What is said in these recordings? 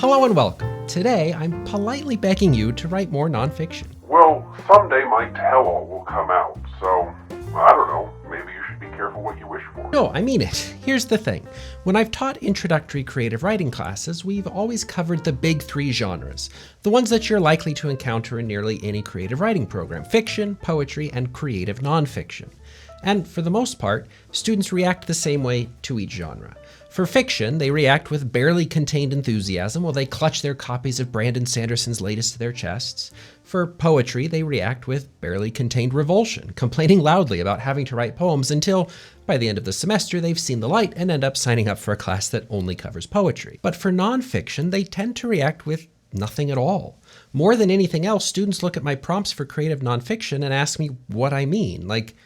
Hello and welcome. Today, I'm politely begging you to write more nonfiction. Well, someday my tell-all will come out, so, I don't know, maybe you should be careful what you wish for. No, I mean it. Here's the thing. When I've taught introductory creative writing classes, we've always covered the big three genres, the ones that you're likely to encounter in nearly any creative writing program: fiction, poetry, and creative nonfiction. And for the most part, students react the same way to each genre. For fiction, they react with barely contained enthusiasm while they clutch their copies of Brandon Sanderson's latest to their chests. For poetry, they react with barely contained revulsion, complaining loudly about having to write poems until, by the end of the semester, they've seen the light and end up signing up for a class that only covers poetry. But for nonfiction, they tend to react with nothing at all. More than anything else, students look at my prompts for creative nonfiction and ask me what I mean. Like,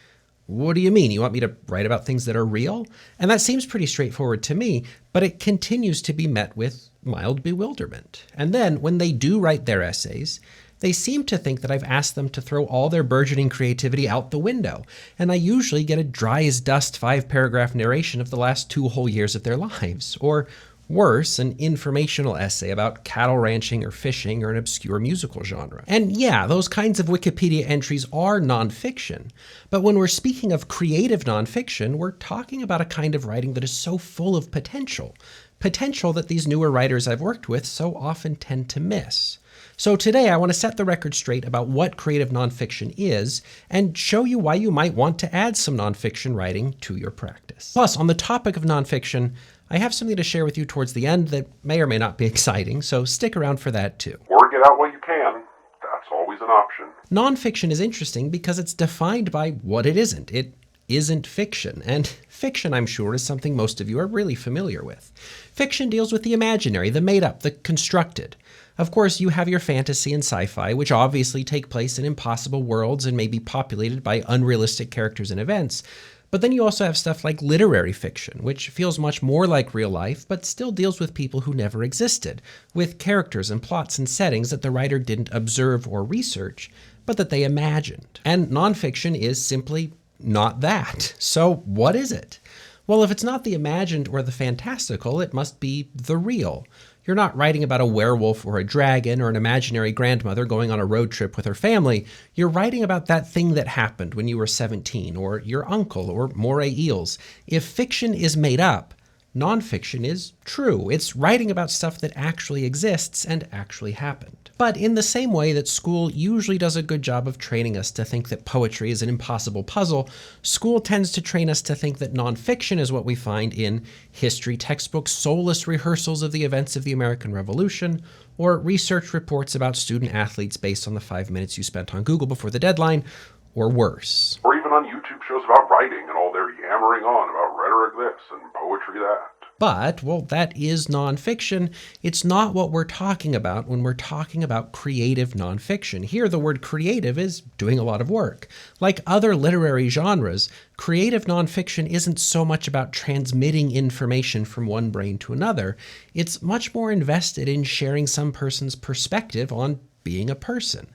what do you mean? You want me to write about things that are real? And that seems pretty straightforward to me, but it continues to be met with mild bewilderment. And then, when they do write their essays, they seem to think that I've asked them to throw all their burgeoning creativity out the window, and I usually get a dry as dust 5-paragraph narration of the last 2 whole years of their lives. Or worse, an informational essay about cattle ranching or fishing or an obscure musical genre. And yeah, those kinds of Wikipedia entries are nonfiction, but when we're speaking of creative nonfiction, we're talking about a kind of writing that is so full of potential that these newer writers I've worked with so often tend to miss. So today I want to set the record straight about what creative nonfiction is and show you why you might want to add some nonfiction writing to your practice. Plus, on the topic of nonfiction, I have something to share with you towards the end that may or may not be exciting, so stick around for that too. Or get out while you can. That's always an option. Nonfiction is interesting because it's defined by what it isn't. It isn't fiction, and fiction, I'm sure, is something most of you are really familiar with. Fiction deals with the imaginary, the made-up, the constructed. Of course, you have your fantasy and sci-fi, which obviously take place in impossible worlds and may be populated by unrealistic characters and events. But then you also have stuff like literary fiction, which feels much more like real life, but still deals with people who never existed, with characters and plots and settings that the writer didn't observe or research, but that they imagined. And nonfiction is simply not that. So what is it? Well, if it's not the imagined or the fantastical, it must be the real. You're not writing about a werewolf or a dragon or an imaginary grandmother going on a road trip with her family. You're writing about that thing that happened when you were 17, or your uncle, or moray eels. If fiction is made up, nonfiction is true. It's writing about stuff that actually exists and actually happened. But in the same way that school usually does a good job of training us to think that poetry is an impossible puzzle, school tends to train us to think that nonfiction is what we find in history textbooks, soulless rehearsals of the events of the American Revolution, or research reports about student athletes based on the 5 minutes you spent on Google before the deadline, or worse. Or even on YouTube shows about writing and all their yammering on about rhetoric this and poetry that. But, well, that is nonfiction. It's not what we're talking about when we're talking about creative nonfiction. Here, the word creative is doing a lot of work. Like other literary genres, creative nonfiction isn't so much about transmitting information from one brain to another. It's much more invested in sharing some person's perspective on being a person.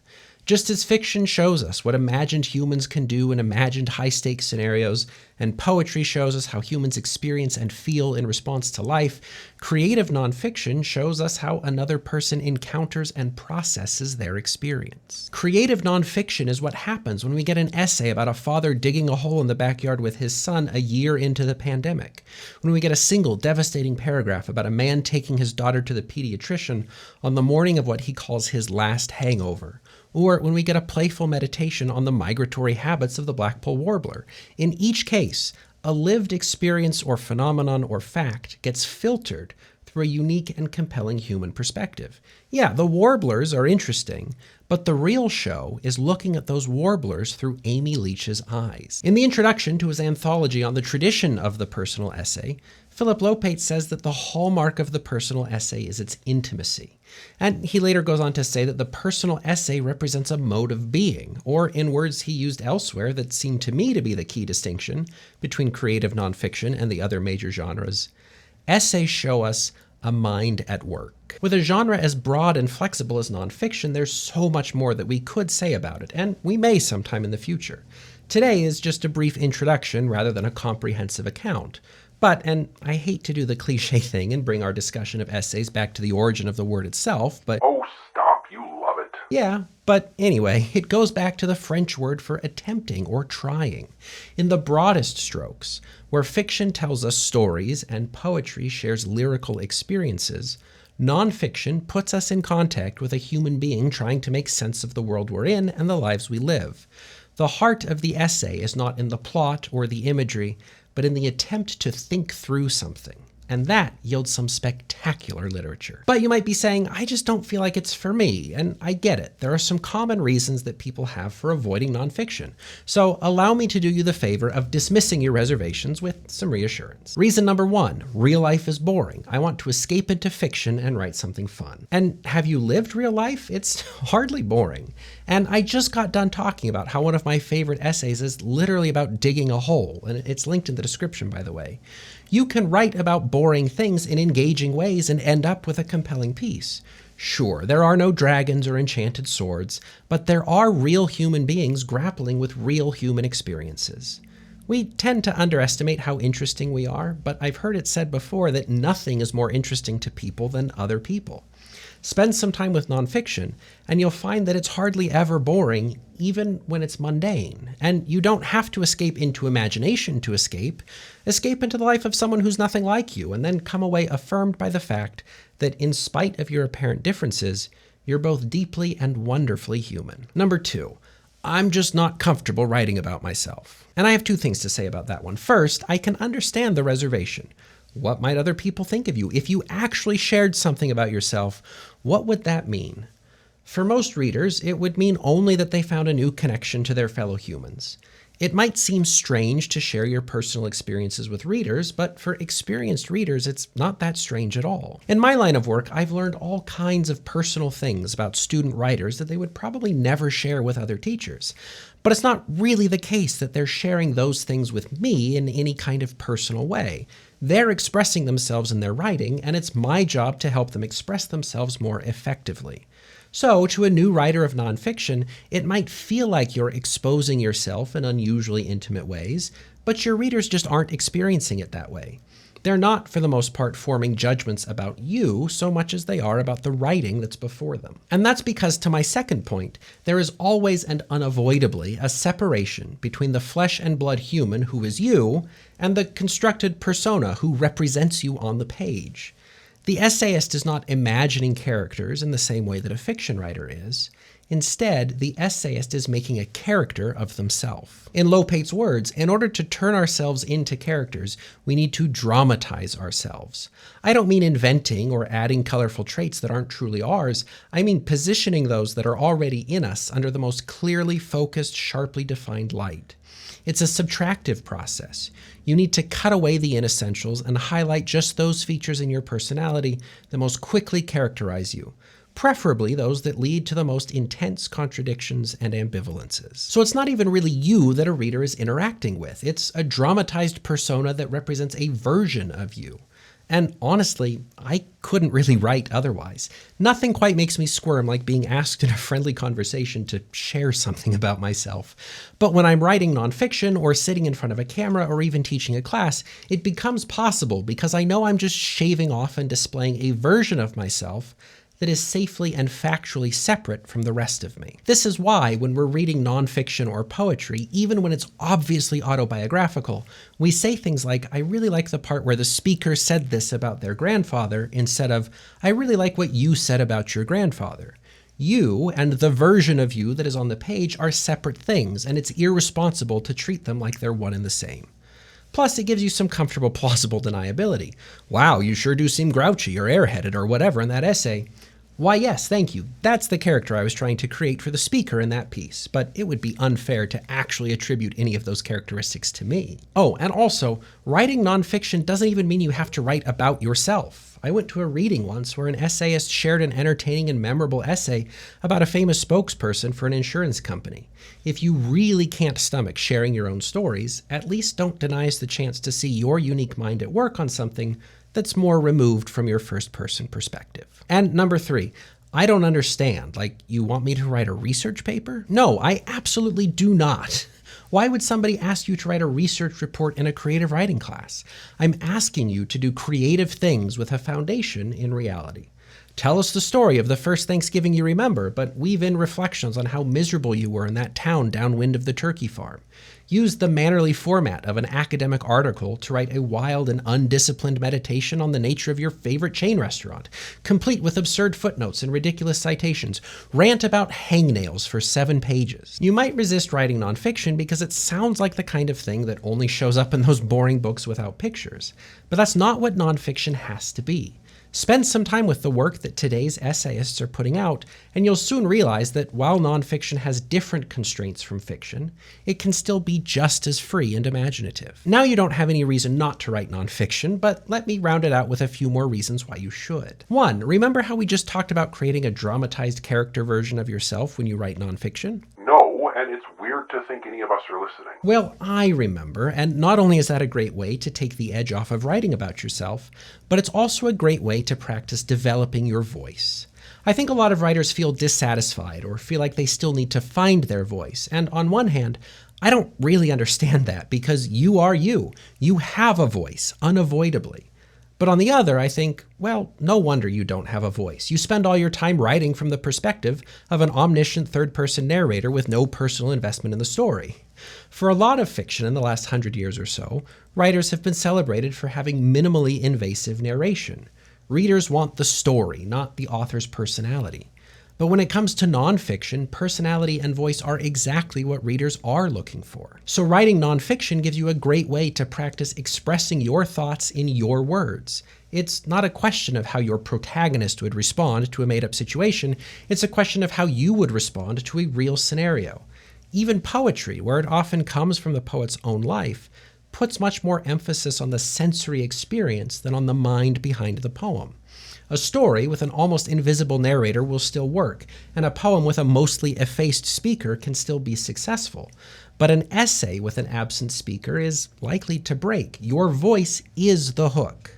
Just as fiction shows us what imagined humans can do in imagined high-stakes scenarios, and poetry shows us how humans experience and feel in response to life, creative nonfiction shows us how another person encounters and processes their experience. Creative nonfiction is what happens when we get an essay about a father digging a hole in the backyard with his son a year into the pandemic, when we get a single devastating paragraph about a man taking his daughter to the pediatrician on the morning of what he calls his last hangover, or when we get a playful meditation on the migratory habits of the blackpoll warbler. In each case, a lived experience or phenomenon or fact gets filtered through a unique and compelling human perspective. Yeah, the warblers are interesting, but the real show is looking at those warblers through Amy Leach's eyes. In the introduction to his anthology on the tradition of the personal essay, Philip Lopate says that the hallmark of the personal essay is its intimacy. And he later goes on to say that the personal essay represents a mode of being, or in words he used elsewhere that seem to me to be the key distinction between creative nonfiction and the other major genres, essays show us a mind at work. With a genre as broad and flexible as nonfiction, there's so much more that we could say about it, and we may sometime in the future. Today is just a brief introduction rather than a comprehensive account. But, and I hate to do the cliche thing and bring our discussion of essays back to the origin of the word itself, but Oh, stop. You love it. yeah, but anyway, it goes back to the French word for attempting or trying. In the broadest strokes, where fiction tells us stories and poetry shares lyrical experiences, nonfiction puts us in contact with a human being trying to make sense of the world we're in and the lives we live. The heart of the essay is not in the plot or the imagery, but in the attempt to think through something. And that yields some spectacular literature. But you might be saying, I just don't feel like it's for me. And I get it. There are some common reasons that people have for avoiding nonfiction. So allow me to do you the favor of dismissing your reservations with some reassurance. Reason number 1, real life is boring. I want to escape into fiction and write something fun. And have you lived real life? It's hardly boring. And I just got done talking about how one of my favorite essays is literally about digging a hole. And it's linked in the description, by the way. You can write about boring things in engaging ways and end up with a compelling piece. Sure, there are no dragons or enchanted swords, but there are real human beings grappling with real human experiences. We tend to underestimate how interesting we are, but I've heard it said before that nothing is more interesting to people than other people. Spend some time with nonfiction, and you'll find that it's hardly ever boring, even when it's mundane. And you don't have to escape into imagination to escape. Escape into the life of someone who's nothing like you, and then come away affirmed by the fact that in spite of your apparent differences, you're both deeply and wonderfully human. Number 2, I'm just not comfortable writing about myself. And I have 2 things to say about that one. First, I can understand the reservation. What might other people think of you? If you actually shared something about yourself, what would that mean? For most readers, it would mean only that they found a new connection to their fellow humans. It might seem strange to share your personal experiences with readers, but for experienced readers, it's not that strange at all. In my line of work, I've learned all kinds of personal things about student writers that they would probably never share with other teachers. But it's not really the case that they're sharing those things with me in any kind of personal way. They're expressing themselves in their writing, and it's my job to help them express themselves more effectively. So, to a new writer of nonfiction, it might feel like you're exposing yourself in unusually intimate ways, but your readers just aren't experiencing it that way. They're not, for the most part, forming judgments about you so much as they are about the writing that's before them. And that's because, to my second point, there is always and unavoidably a separation between the flesh and blood human who is you and the constructed persona who represents you on the page. The essayist is not imagining characters in the same way that a fiction writer is. Instead, the essayist is making a character of themselves. In Lopate's words, in order to turn ourselves into characters, we need to dramatize ourselves. I don't mean inventing or adding colorful traits that aren't truly ours. I mean positioning those that are already in us under the most clearly focused, sharply defined light. It's a subtractive process. You need to cut away the inessentials and highlight just those features in your personality that most quickly characterize you, preferably those that lead to the most intense contradictions and ambivalences. So it's not even really you that a reader is interacting with. It's a dramatized persona that represents a version of you. And honestly, I couldn't really write otherwise. Nothing quite makes me squirm like being asked in a friendly conversation to share something about myself. But when I'm writing nonfiction or sitting in front of a camera or even teaching a class, it becomes possible because I know I'm just shaving off and displaying a version of myself that is safely and factually separate from the rest of me. This is why, when we're reading nonfiction or poetry, even when it's obviously autobiographical, we say things like, I really like the part where the speaker said this about their grandfather, instead of, I really like what you said about your grandfather. You and the version of you that is on the page are separate things, and it's irresponsible to treat them like they're one and the same. Plus, it gives you some comfortable, plausible deniability. Wow, you sure do seem grouchy or airheaded or whatever in that essay. Why, yes, thank you. That's the character I was trying to create for the speaker in that piece, but it would be unfair to actually attribute any of those characteristics to me. Oh, and also, writing nonfiction doesn't even mean you have to write about yourself. I went to a reading once where an essayist shared an entertaining and memorable essay about a famous spokesperson for an insurance company. If you really can't stomach sharing your own stories, at least don't deny us the chance to see your unique mind at work on something that's more removed from your first-person perspective. And number 3, I don't understand. Like, you want me to write a research paper? No, I absolutely do not. Why would somebody ask you to write a research report in a creative writing class? I'm asking you to do creative things with a foundation in reality. Tell us the story of the first Thanksgiving you remember, but weave in reflections on how miserable you were in that town downwind of the turkey farm. Use the mannerly format of an academic article to write a wild and undisciplined meditation on the nature of your favorite chain restaurant, complete with absurd footnotes and ridiculous citations. Rant about hangnails for 7 pages. You might resist writing nonfiction because it sounds like the kind of thing that only shows up in those boring books without pictures. But that's not what nonfiction has to be. Spend some time with the work that today's essayists are putting out, and you'll soon realize that while nonfiction has different constraints from fiction, it can still be just as free and imaginative. Now you don't have any reason not to write nonfiction, but let me round it out with a few more reasons why you should. 1. Remember how we just talked about creating a dramatized character version of yourself when you write nonfiction? No, and it's weird to think any of us are listening. Well, I remember, and not only is that a great way to take the edge off of writing about yourself, but it's also a great way to practice developing your voice. I think a lot of writers feel dissatisfied or feel like they still need to find their voice, and on one hand, I don't really understand that because you are you. You have a voice, unavoidably. But on the other, I think, well, no wonder you don't have a voice. You spend all your time writing from the perspective of an omniscient third-person narrator with no personal investment in the story. For a lot of fiction in the last 100 years or so, writers have been celebrated for having minimally invasive narration. Readers want the story, not the author's personality. But when it comes to nonfiction, personality and voice are exactly what readers are looking for. So writing nonfiction gives you a great way to practice expressing your thoughts in your words. It's not a question of how your protagonist would respond to a made-up situation, it's a question of how you would respond to a real scenario. Even poetry, where it often comes from the poet's own life, puts much more emphasis on the sensory experience than on the mind behind the poem. A story with an almost invisible narrator will still work, and a poem with a mostly effaced speaker can still be successful. But an essay with an absent speaker is likely to break. Your voice is the hook.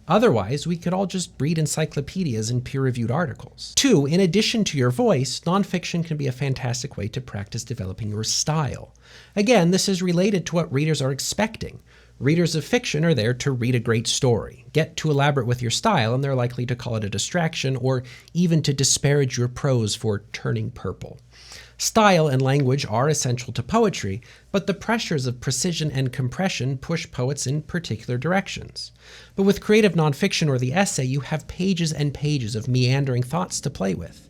Otherwise, we could all just read encyclopedias and peer-reviewed articles. 2, in addition to your voice, nonfiction can be a fantastic way to practice developing your style. Again, this is related to what readers are expecting. Readers of fiction are there to read a great story. Get too elaborate with your style, and they're likely to call it a distraction or even to disparage your prose for turning purple. Style and language are essential to poetry, but the pressures of precision and compression push poets in particular directions. But with creative nonfiction or the essay, you have pages and pages of meandering thoughts to play with.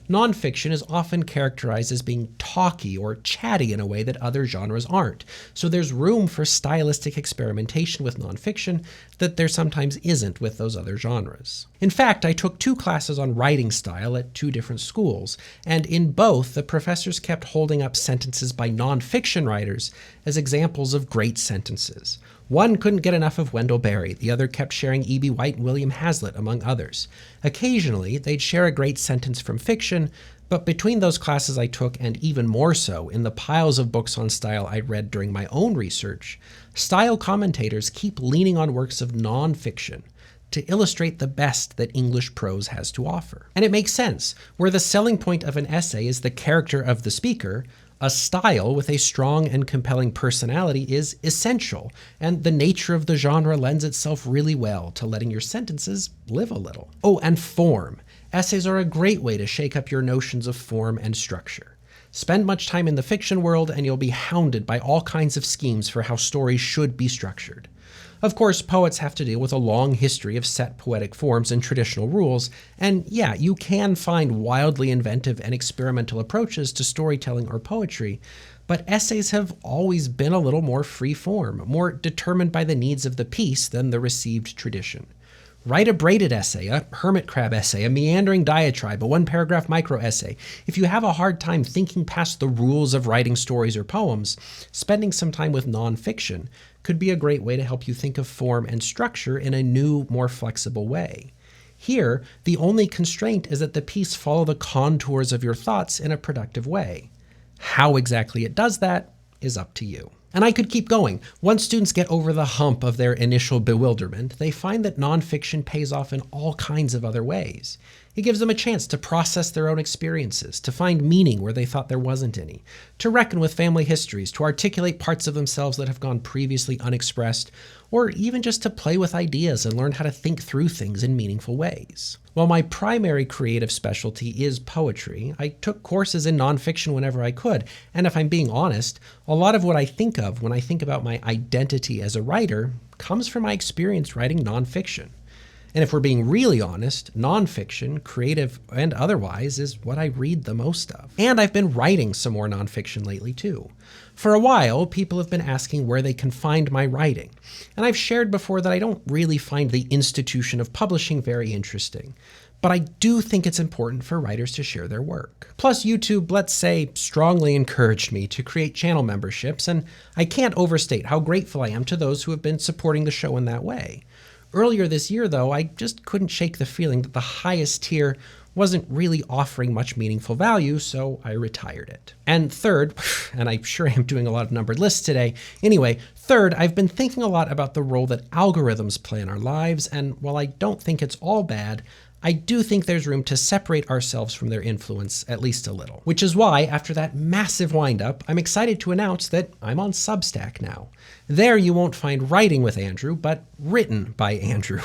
Nonfiction is often characterized as being talky or chatty in a way that other genres aren't, so there's room for stylistic experimentation with nonfiction that there sometimes isn't with those other genres. In fact, I took 2 classes on writing style at 2 different schools, and in both, the professors kept holding up sentences by nonfiction writers as examples of great sentences. One couldn't get enough of Wendell Berry, the other kept sharing E.B. White and William Hazlitt, among others. Occasionally, they'd share a great sentence from fiction, but between those classes I took, and even more so, in the piles of books on style I'd read during my own research, style commentators keep leaning on works of nonfiction to illustrate the best that English prose has to offer. And it makes sense. Where the selling point of an essay is the character of the speaker, a style with a strong and compelling personality is essential, and the nature of the genre lends itself really well to letting your sentences live a little. Oh, and form. Essays are a great way to shake up your notions of form and structure. Spend much time in the fiction world and you'll be hounded by all kinds of schemes for how stories should be structured. Of course, poets have to deal with a long history of set poetic forms and traditional rules, and yeah, you can find wildly inventive and experimental approaches to storytelling or poetry, but essays have always been a little more free form, more determined by the needs of the piece than the received tradition. Write a braided essay, a hermit crab essay, a meandering diatribe, a 1-paragraph micro-essay. If you have a hard time thinking past the rules of writing stories or poems, spending some time with nonfiction could be a great way to help you think of form and structure in a new, more flexible way. Here, the only constraint is that the piece follow the contours of your thoughts in a productive way. How exactly it does that is up to you. And I could keep going. Once students get over the hump of their initial bewilderment, they find that nonfiction pays off in all kinds of other ways. It gives them a chance to process their own experiences, to find meaning where they thought there wasn't any, to reckon with family histories, to articulate parts of themselves that have gone previously unexpressed, or even just to play with ideas and learn how to think through things in meaningful ways. While my primary creative specialty is poetry, I took courses in nonfiction whenever I could, and if I'm being honest, a lot of what I think of when I think about my identity as a writer comes from my experience writing nonfiction. And if we're being really honest, nonfiction, creative and otherwise, is what I read the most of. And I've been writing some more nonfiction lately too. For a while, people have been asking where they can find my writing. And I've shared before that I don't really find the institution of publishing very interesting. But I do think it's important for writers to share their work. Plus, YouTube, let's say, strongly encouraged me to create channel memberships, and I can't overstate how grateful I am to those who have been supporting the show in that way. Earlier this year, though, I just couldn't shake the feeling that the highest tier wasn't really offering much meaningful value, so I retired it. And third, and I'm sure I'm doing a lot of numbered lists today, anyway, third, I've been thinking a lot about the role that algorithms play in our lives, and while I don't think it's all bad, I do think there's room to separate ourselves from their influence at least a little. Which is why, after that massive windup, I'm excited to announce that I'm on Substack now. There you won't find writing with Andrew, but written by Andrew,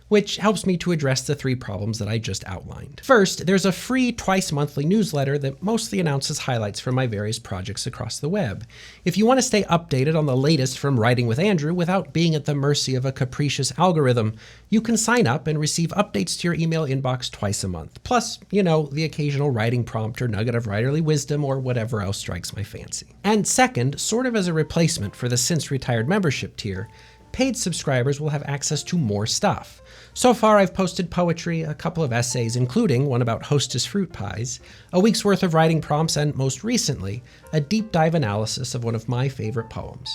which helps me to address the 3 problems that I just outlined. First, there's a free twice-monthly newsletter that mostly announces highlights from my various projects across the web. If you want to stay updated on the latest from Writing with Andrew without being at the mercy of a capricious algorithm, you can sign up and receive updates to your email inbox twice a month. Plus, the occasional writing prompt or nugget of writerly wisdom or whatever else strikes my fancy. And second, sort of as a replacement for the since-retired membership tier, paid subscribers will have access to more stuff. So far, I've posted poetry, a couple of essays, including one about Hostess fruit pies, a week's worth of writing prompts, and most recently, a deep dive analysis of one of my favorite poems.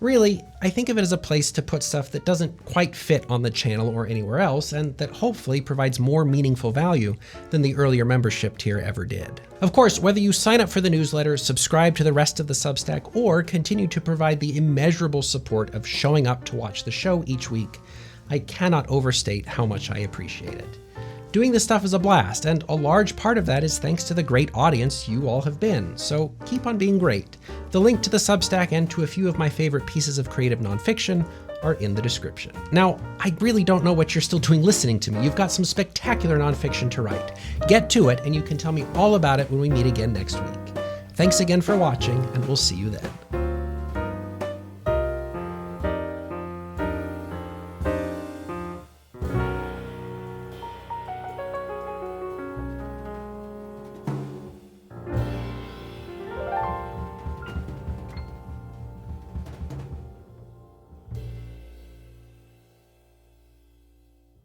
Really, I think of it as a place to put stuff that doesn't quite fit on the channel or anywhere else, and that hopefully provides more meaningful value than the earlier membership tier ever did. Of course, whether you sign up for the newsletter, subscribe to the rest of the Substack, or continue to provide the immeasurable support of showing up to watch the show each week, I cannot overstate how much I appreciate it. Doing this stuff is a blast, and a large part of that is thanks to the great audience you all have been, so keep on being great. The link to the Substack and to a few of my favorite pieces of creative nonfiction are in the description. Now, I really don't know what you're still doing listening to me. You've got some spectacular nonfiction to write. Get to it, and you can tell me all about it when we meet again next week. Thanks again for watching, and we'll see you then.